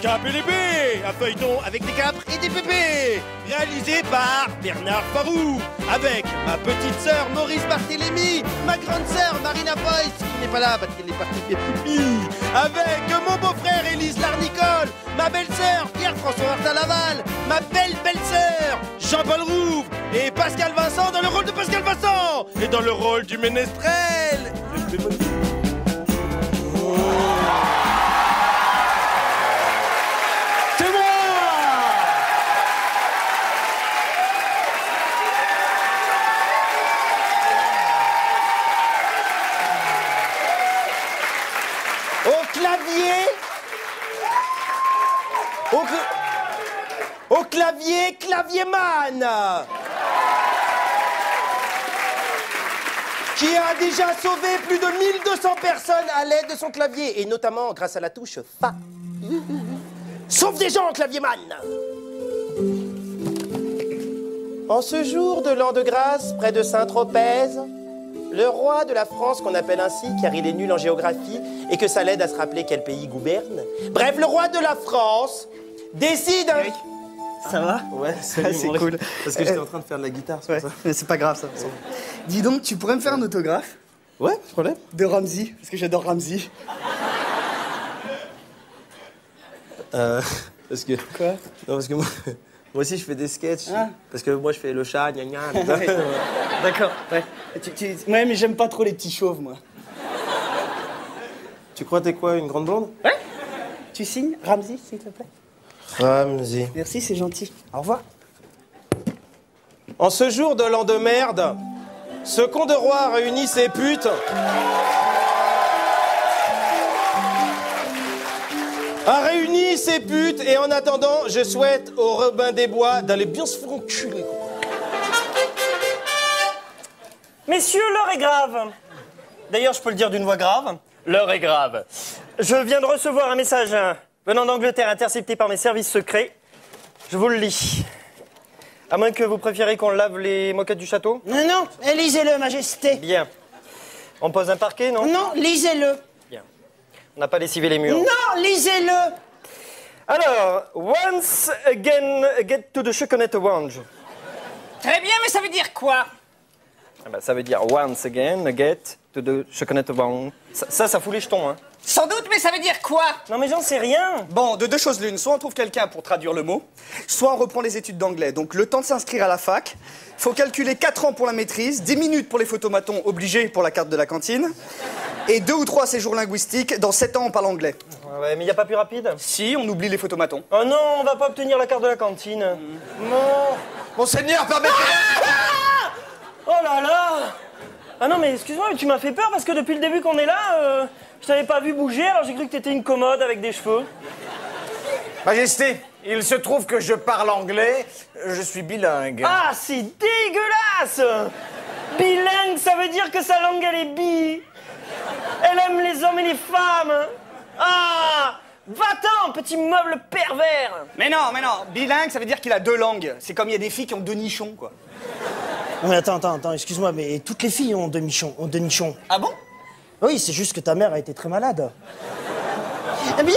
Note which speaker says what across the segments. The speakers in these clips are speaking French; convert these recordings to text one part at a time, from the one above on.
Speaker 1: Cap et l'épée, un feuilleton avec des capres et des pépés, réalisé par Bernard Farou, avec ma petite sœur Maurice Barthélémy, ma grande sœur Marina Foïs, qui n'est pas là parce qu'elle est partie faire pipi, avec mon beau-frère Élise Larnicole, ma belle-sœur Pierre-François Martin-Laval, ma belle-belle-sœur Jean-Paul Rouve, et Pascal Vincent dans le rôle de Pascal Vincent, et dans le rôle du ménestrel. Au clavier, Clavierman, qui a déjà sauvé plus de 1200 personnes à l'aide de son clavier, et notamment grâce à la touche Fa. Sauve des gens, Clavierman. En ce jour de l'an de grâce, près de Saint-Tropez, le roi de la France, qu'on appelle ainsi car il est nul en géographie et que ça l'aide à se rappeler quel pays gouverne. Bref, le roi de la France décide...
Speaker 2: Eric, ça va?
Speaker 3: Ouais, salut,
Speaker 2: c'est cool.
Speaker 3: Parce que j'étais en train de faire de la guitare, c'est
Speaker 2: Ouais,
Speaker 3: pour ça.
Speaker 2: mais c'est pas grave ça. Dis donc, tu pourrais me faire un autographe?
Speaker 3: Ouais, pas de problème.
Speaker 2: De Ramsey, parce que j'adore Ramsey.
Speaker 3: Parce que...
Speaker 2: Quoi?
Speaker 3: Non, parce que moi aussi je fais des sketchs.
Speaker 2: Ah.
Speaker 3: Parce que moi je fais le chat, gna gna.
Speaker 2: Ouais. D'accord, ouais. Ouais, mais j'aime pas trop les petits chauves, moi.
Speaker 3: Tu crois t'es quoi, une grande blonde?
Speaker 2: Ouais? Tu signes, Ramsey, s'il te plaît?
Speaker 3: Ramsey.
Speaker 2: Merci, c'est gentil. Au revoir.
Speaker 1: En ce jour de l'an de merde, ce con de roi réunit ses putes... a réuni ses putes, et en attendant, je souhaite au Robin des Bois d'aller bien se faire enculer.
Speaker 4: Messieurs, l'heure est grave. D'ailleurs, je peux le dire d'une voix grave. L'heure est grave. Je viens de recevoir un message venant d'Angleterre intercepté par mes services secrets. Je vous le lis. À moins que vous préférez qu'on lave les moquettes du château.
Speaker 5: Non, non, lisez-le, Majesté.
Speaker 4: Bien. On pose un parquet, non?
Speaker 5: Non, lisez-le.
Speaker 4: Bien. On n'a pas lessivé les murs.
Speaker 5: Non, lisez-le.
Speaker 4: Alors, once again, get to the chocolate orange.
Speaker 5: Très bien, mais ça veut dire quoi?
Speaker 4: Ah bah, ça veut dire once again, get to the chocolate orange. Ça fout les jetons, hein.
Speaker 5: Sans doute, mais ça veut dire quoi?
Speaker 4: Non mais j'en sais rien.
Speaker 2: Bon, de deux choses l'une. Soit on trouve quelqu'un pour traduire le mot, soit on reprend les études d'anglais. Donc le temps de s'inscrire à la fac, faut calculer 4 ans pour la maîtrise, 10 minutes pour les photomatons obligés pour la carte de la cantine, et 2 ou 3 séjours linguistiques. Dans 7 ans, on parle anglais.
Speaker 4: Ouais, mais y a pas plus rapide?
Speaker 2: Si, on oublie les photomatons.
Speaker 4: Oh non, on va pas obtenir la carte de la cantine. Non.
Speaker 3: Monseigneur, permettez...
Speaker 4: Oh là là. Ah non, mais excuse-moi, mais tu m'as fait peur parce que depuis le début qu'on est là, je t'avais pas vu bouger, alors j'ai cru que t'étais une commode avec des cheveux.
Speaker 6: Majesté, il se trouve que je parle anglais, je suis bilingue.
Speaker 4: Ah, c'est dégueulasse. Bilingue, ça veut dire que sa langue, elle est bi. Elle aime les hommes et les femmes. Ah, va-t'en, petit meuble pervers.
Speaker 2: Mais non, bilingue, ça veut dire qu'il a 2 langues. C'est comme il y a des filles qui ont 2 nichons, quoi.
Speaker 5: Non, mais attends, excuse-moi, mais toutes les filles ont deux nichons.
Speaker 2: Ah bon?
Speaker 5: Oui, c'est juste que ta mère a été très malade. Eh bien!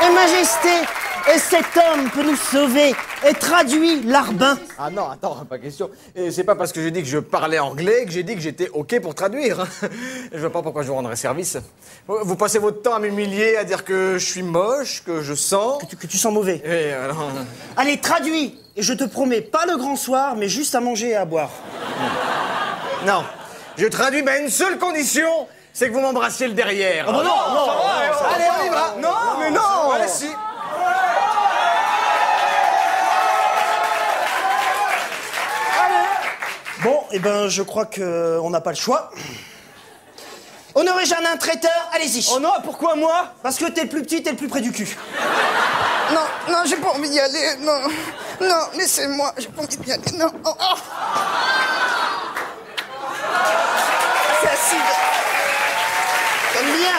Speaker 5: Et Majesté, et cet homme peut nous sauver, et traduit Larbin.
Speaker 6: Ah non, attends, pas question. Et c'est pas parce que j'ai dit que je parlais anglais que j'ai dit que j'étais OK pour traduire. Je vois pas pourquoi je vous rendrais service. Vous passez votre temps à m'humilier, à dire que je suis moche, que je sens...
Speaker 5: Que tu sens mauvais.
Speaker 6: Et alors...
Speaker 5: Allez, traduis! Et je te promets, pas le grand soir, mais juste à manger et à boire.
Speaker 6: Non, je traduis, mais à une seule condition, c'est que vous m'embrassiez le derrière.
Speaker 5: Oh, non,
Speaker 6: Allez, on y va. Non, mais non. Allez, si.
Speaker 5: Bon, eh ben, je crois qu'on n'a pas le choix. Honoré Janin, traiteur, allez-y.
Speaker 2: Oh non, pourquoi moi?
Speaker 5: Parce que t'es le plus petit, t'es le plus près du cul.
Speaker 7: Non, j'ai pas envie d'y aller, non, laissez-moi, j'ai pas envie d'y aller, non. Oh, oh. C'est acide.
Speaker 5: J'aime bien.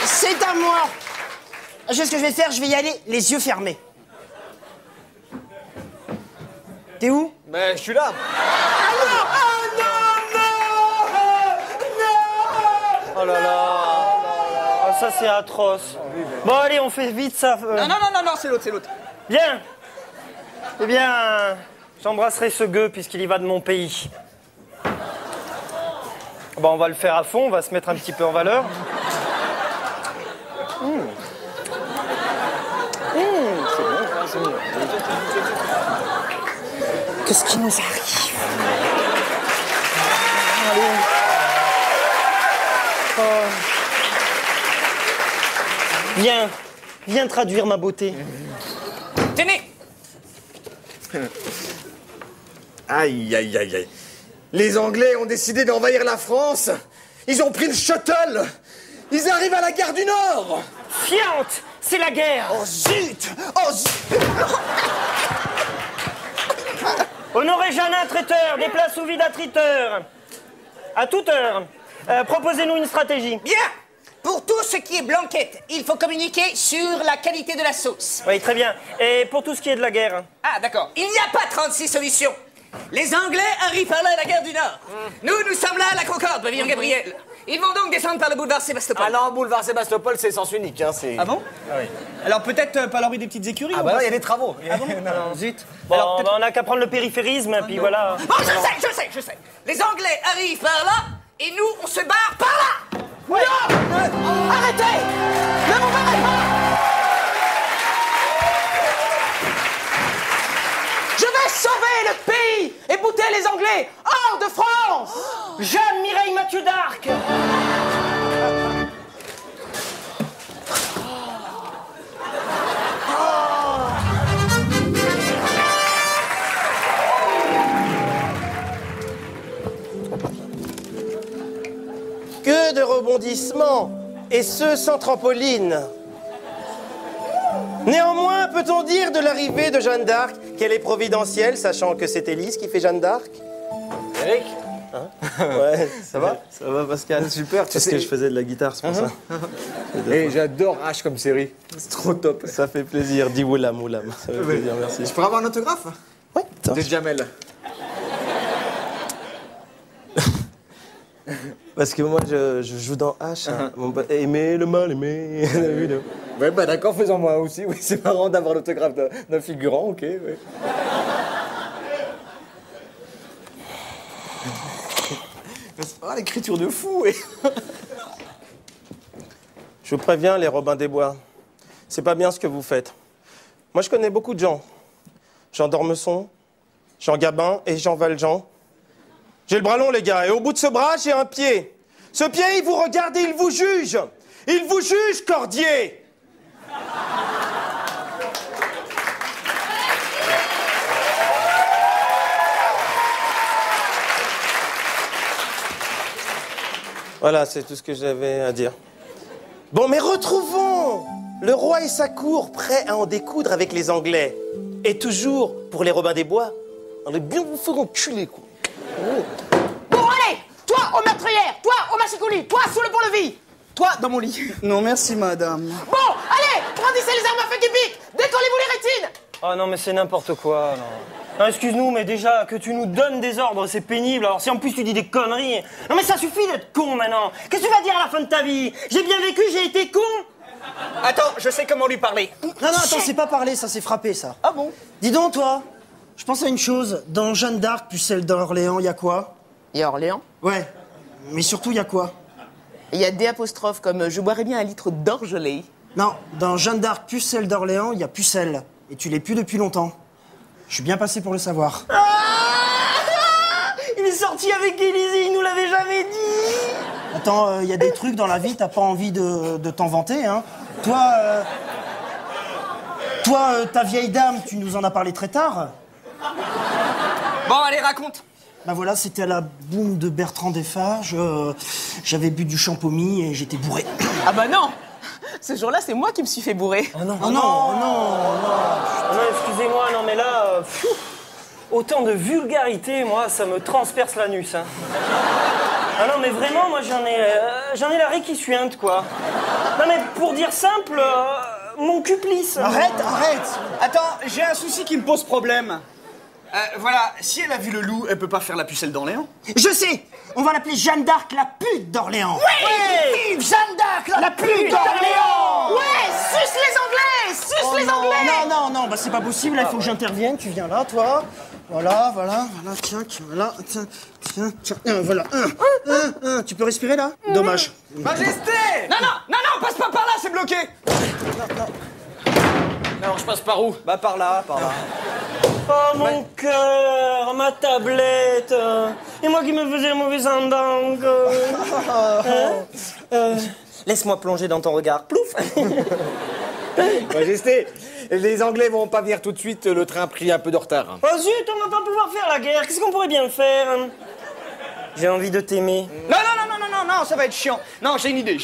Speaker 5: C'est à moi. Je sais ce que je vais faire, je vais y aller les yeux fermés. T'es où?
Speaker 6: Mais je suis là.
Speaker 4: Oh Oh là là. Oh, ça, c'est atroce. Bon, allez, on fait vite ça.
Speaker 2: Non, c'est l'autre, c'est l'autre.
Speaker 4: Bien. Eh bien, j'embrasserai ce gueux puisqu'il y va de mon pays. Bon, on va le faire à fond, on va se mettre un petit peu en valeur. C'est bon, c'est bon.
Speaker 5: Qu'est-ce qui nous arrive?
Speaker 4: Allez. Oh. Viens traduire ma beauté.
Speaker 2: Tenez.
Speaker 6: Aïe, aïe, aïe, aïe. Les Anglais ont décidé d'envahir la France. Ils ont pris le shuttle. Ils arrivent à la gare du Nord.
Speaker 4: Fiante, c'est la guerre.
Speaker 5: Oh zut! Oh zut!
Speaker 4: Honoré Janin, traiteur, des places sous vide à triteur. À toute heure. Proposez-nous une stratégie.
Speaker 7: Bien. Pour tout ce qui est blanquette, il faut communiquer sur la qualité de la sauce.
Speaker 4: Oui, très bien. Et pour tout ce qui est de la guerre?
Speaker 7: Ah, d'accord. Il n'y a pas 36 solutions. Les Anglais arrivent par là à la gare du Nord. Nous sommes là à la Concorde, pavillon Gabriel. Ils vont donc descendre par le boulevard Sébastopol.
Speaker 6: Ah non, boulevard Sébastopol, c'est sens unique. Hein, c'est...
Speaker 2: Ah bon?
Speaker 6: Ah oui.
Speaker 2: Alors peut-être pas l'envie des petites écuries.
Speaker 6: Ah bah non, il y a des travaux.
Speaker 2: Ah bon?
Speaker 4: Non, zut. Bon,
Speaker 2: Alors,
Speaker 4: on n'a qu'à prendre le périphérisme, puis voilà.
Speaker 7: Bon, je sais. Les Anglais arrivent par là, et nous, on se barre par là.
Speaker 5: Ouais.
Speaker 7: Non! Arrêtez! Ne vous barrez pas!
Speaker 5: Je vais sauver le pays et bouter les Anglais hors de France!
Speaker 4: Jeanne Mireille Mathieu d'Arc.
Speaker 3: Que de rebondissements, et ce sans trampoline. Néanmoins, peut-on dire de l'arrivée de Jeanne d'Arc qu'elle est providentielle, sachant que c'est Élise qui fait Jeanne d'Arc?
Speaker 6: Eric?
Speaker 3: Ouais, ça va?
Speaker 8: Ça va Pascal?
Speaker 6: Super,
Speaker 8: Parce que je faisais de la guitare, c'est pour ça.
Speaker 6: Et j'adore H comme série. C'est trop top.
Speaker 8: Ça fait plaisir, dis Woulam, ça fait plaisir, merci.
Speaker 6: Je pourrais avoir un autographe?
Speaker 3: Ouais.
Speaker 6: De Jamel.
Speaker 8: Parce que moi, je joue dans H. Hein. Aimer le mal, aimer.
Speaker 6: Ouais, bah d'accord, faisons moi aussi. Oui, c'est marrant d'avoir l'autographe d'un figurant, ok. Ouais. Oh, l'écriture de fou, ouais.
Speaker 3: Je vous préviens, les Robins des Bois, c'est pas bien ce que vous faites. Moi, je connais beaucoup de gens. Jean d'Ormesson, Jean Gabin et Jean Valjean. J'ai le bras long, les gars, et au bout de ce bras, j'ai un pied. Ce pied, il vous regarde et il vous juge. Il vous juge, Cordier. Voilà, c'est tout ce que j'avais à dire. Bon, mais retrouvons le roi et sa cour prêts à en découdre avec les Anglais. Et toujours, pour les Robins des Bois, on est bien vous faire enculer, quoi.
Speaker 5: Bon, allez! Toi, au meurtrière! Toi, au machicoulis! Toi, sous le pont-levis! Toi, dans mon lit!
Speaker 2: Non, merci, madame.
Speaker 5: Bon, allez! Brandissez les armes à feu qui piquent! Décollez-vous les rétines!
Speaker 4: Oh non, mais c'est n'importe quoi, non. Non, excuse-nous, mais déjà, que tu nous donnes des ordres, c'est pénible. Alors si en plus tu dis des conneries... Non mais ça suffit d'être con, maintenant. Qu'est-ce que tu vas dire à la fin de ta vie? J'ai bien vécu, j'ai été con.
Speaker 7: Attends, je sais comment lui parler.
Speaker 5: Non, attends, c'est pas parler, ça, c'est frapper, ça.
Speaker 2: Ah bon?
Speaker 5: Dis donc, toi, je pense à une chose. Dans Jeanne d'Arc, pucelle d'Orléans, y a quoi?
Speaker 9: Il y a Orléans.
Speaker 5: Ouais, mais surtout, y a quoi?
Speaker 9: Il y a des apostrophes comme je boirais bien un litre d'orgelet.
Speaker 5: Non, dans Jeanne d'Arc, pucelle d'Orléans, y a pucelle. Et tu l'es plus depuis longtemps. Je suis bien passé pour le savoir.
Speaker 4: Il est sorti avec Élysée, il nous l'avait jamais dit.
Speaker 5: Attends, y a des trucs dans la vie, t'as pas envie de t'en vanter, hein? Toi, ta vieille dame, tu nous en as parlé très tard.
Speaker 7: Bon, allez, raconte.
Speaker 5: Bah voilà, c'était à la boum de Bertrand Desfarges. J'avais bu du champomis et j'étais bourré.
Speaker 9: Ah bah non! Ce jour-là, c'est moi qui me suis fait bourrer.
Speaker 5: Oh non, oh non, oh non,
Speaker 4: Non, excusez-moi, non mais là... autant de vulgarité, moi, ça me transperce l'anus, hein. Ah non, mais vraiment, moi, j'en ai la raie qui suinte, quoi. Non mais, pour dire simple, mon cul plisse.
Speaker 5: Arrête!
Speaker 2: Attends, j'ai un souci qui me pose problème. Voilà, si elle a vu le loup, elle peut pas faire la pucelle d'Orléans.
Speaker 5: Je sais. On va l'appeler Jeanne d'Arc, la pute d'Orléans.
Speaker 9: Oui, vive Jeanne d'Arc, la pute d'Orléans. Ouais, suce les Anglais, suce les Anglais.
Speaker 5: Non, bah c'est pas possible, là, il faut que j'intervienne. Tu viens là, toi. Voilà, tiens, voilà, tiens, voilà. Tu peux respirer, là? Dommage.
Speaker 6: Majesté!
Speaker 2: Non, passe pas par là, c'est bloqué.
Speaker 6: Alors, je passe par où?
Speaker 2: Bah par là.
Speaker 4: Oh, mon cœur, ma tablette. Et moi qui me faisais le mauvais endang. Laisse-moi plonger dans ton regard. Plouf.
Speaker 6: Majesté, les Anglais vont pas venir tout de suite, le train a pris un peu de retard.
Speaker 4: Oh zut, on va pas pouvoir faire la guerre. Qu'est-ce qu'on pourrait bien faire? J'ai envie de t'aimer.
Speaker 2: Non, ça va être chiant. Non, j'ai une idée.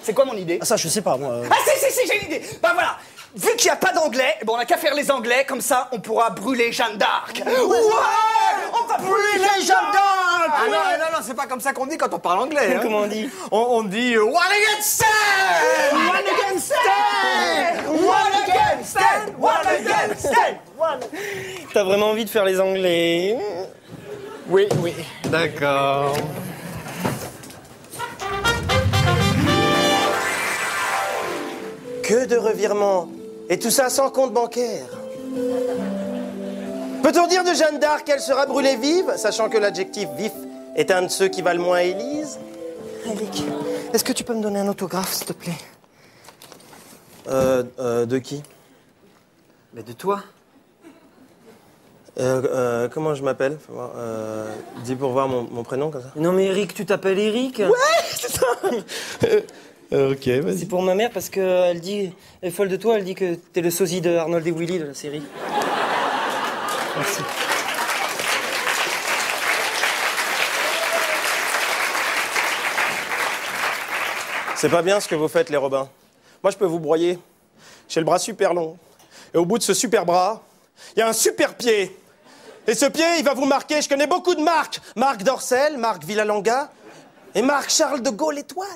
Speaker 2: C'est quoi mon idée?
Speaker 5: Ah, ça, je sais pas, moi.
Speaker 2: Ah si, j'ai une idée. Bah voilà, vu qu'il n'y a pas d'anglais, on n'a qu'à faire les anglais, comme ça on pourra brûler Jeanne d'Arc. Ouais, on va brûler Jeanne d'Arc.
Speaker 6: Ah non, c'est pas comme ça qu'on dit quand on parle anglais. Hein.
Speaker 4: Comment on dit?
Speaker 6: On dit one against stand!
Speaker 2: One against stand.
Speaker 4: T'as vraiment envie de faire les Anglais?
Speaker 6: Oui, d'accord.
Speaker 3: Que de revirements. Et tout ça sans compte bancaire. Peut-on dire de Jeanne d'Arc qu'elle sera brûlée vive, sachant que l'adjectif vif est un de ceux qui valent moins à Élise?
Speaker 4: Eric, est-ce que tu peux me donner un autographe, s'il te plaît?
Speaker 3: De qui?
Speaker 4: Mais de toi.
Speaker 3: Comment je m'appelle? Dis pour voir mon prénom, comme ça.
Speaker 4: Non mais Eric, tu t'appelles Eric?
Speaker 3: Ouais, c'est ça. Ok, vas-y.
Speaker 4: C'est pour ma mère parce qu'elle dit, elle est folle de toi, elle dit que t'es le sosie de Arnold et Willy de la série. Merci.
Speaker 3: C'est pas bien ce que vous faites, les Robins. Moi, je peux vous broyer. J'ai le bras super long. Et au bout de ce super bras, il y a un super pied. Et ce pied, il va vous marquer. Je connais beaucoup de marques. Marc Dorcel, Marc Villalonga et Marc Charles de Gaulle Étoile,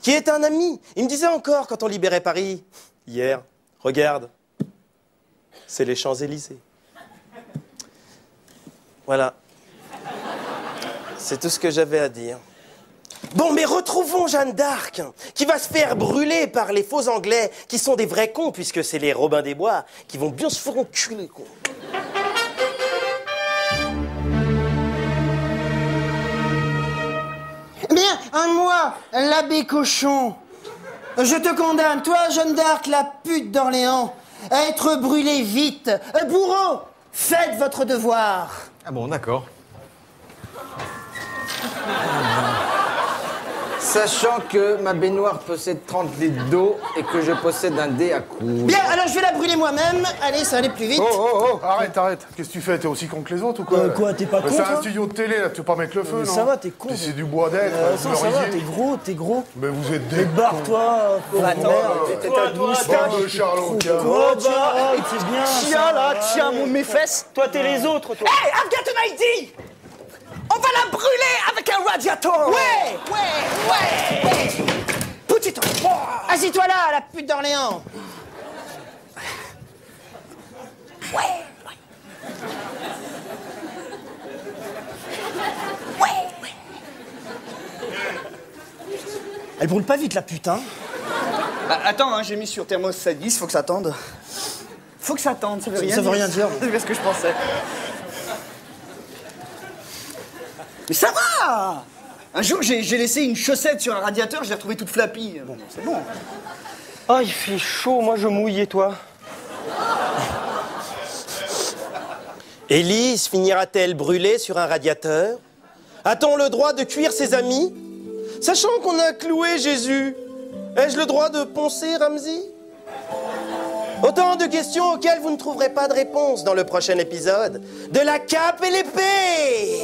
Speaker 3: qui est un ami. Il me disait encore quand on libérait Paris, hier, regarde, c'est les Champs-Élysées. Voilà. C'est tout ce que j'avais à dire. Bon, mais retrouvons Jeanne d'Arc, qui va se faire brûler par les faux Anglais, qui sont des vrais cons, puisque c'est les Robins des Bois, qui vont bien se faire enculer, cons.
Speaker 5: Bien, à moi, l'abbé Cochon. Je te condamne, toi, Jeanne d'Arc, la pute d'Orléans, à être brûlée vite. Bourreau, faites votre devoir.
Speaker 6: Ah bon, d'accord. Sachant que ma baignoire possède 30 litres d'eau et que je possède un dé à coudre.
Speaker 5: Bien, alors je vais la brûler moi-même. Allez, ça va aller plus vite.
Speaker 10: Oh, arrête. Qu'est-ce que tu fais? T'es aussi con que les autres ou quoi?
Speaker 5: Quoi, t'es pas con,
Speaker 10: C'est
Speaker 5: toi
Speaker 10: un studio de télé, là, tu veux pas mettre le feu, non?
Speaker 5: Ça va, t'es con.
Speaker 10: C'est du bois d'être,
Speaker 5: Ça va, t'es gros.
Speaker 10: Mais vous êtes
Speaker 5: Mais
Speaker 10: des
Speaker 5: barre-toi,
Speaker 2: T'es ta douce.
Speaker 10: bande de Charlot.
Speaker 5: Quoi, c'est bien.
Speaker 2: Tiens là, tiens mes fesses.
Speaker 4: Toi, t'es les autres, toi.
Speaker 2: Hey, I've got an idea. On va la brûler avec un radiator. Ouais. Put it on.
Speaker 5: Assis-toi là, la pute d'Orléans.
Speaker 2: Ouais.
Speaker 5: Elle brûle pas vite, la pute, hein.
Speaker 2: Attends, hein, j'ai mis sur thermostat 10, faut que ça tende. Faut que ça tende, ça veut rien dire.
Speaker 5: Ça veut rien dire.
Speaker 2: C'est ce que je pensais. Mais ça va! Un jour, j'ai laissé une chaussette sur un radiateur, je l'ai retrouvée toute flappie. Bon, c'est bon.
Speaker 4: Oh, il fait chaud, moi je mouille et toi?
Speaker 3: Élise finira-t-elle brûlée sur un radiateur? A-t-on le droit de cuire ses amis? Sachant qu'on a cloué Jésus, ai-je le droit de poncer Ramsey? Autant de questions auxquelles vous ne trouverez pas de réponse dans le prochain épisode de La Cape et l'Épée!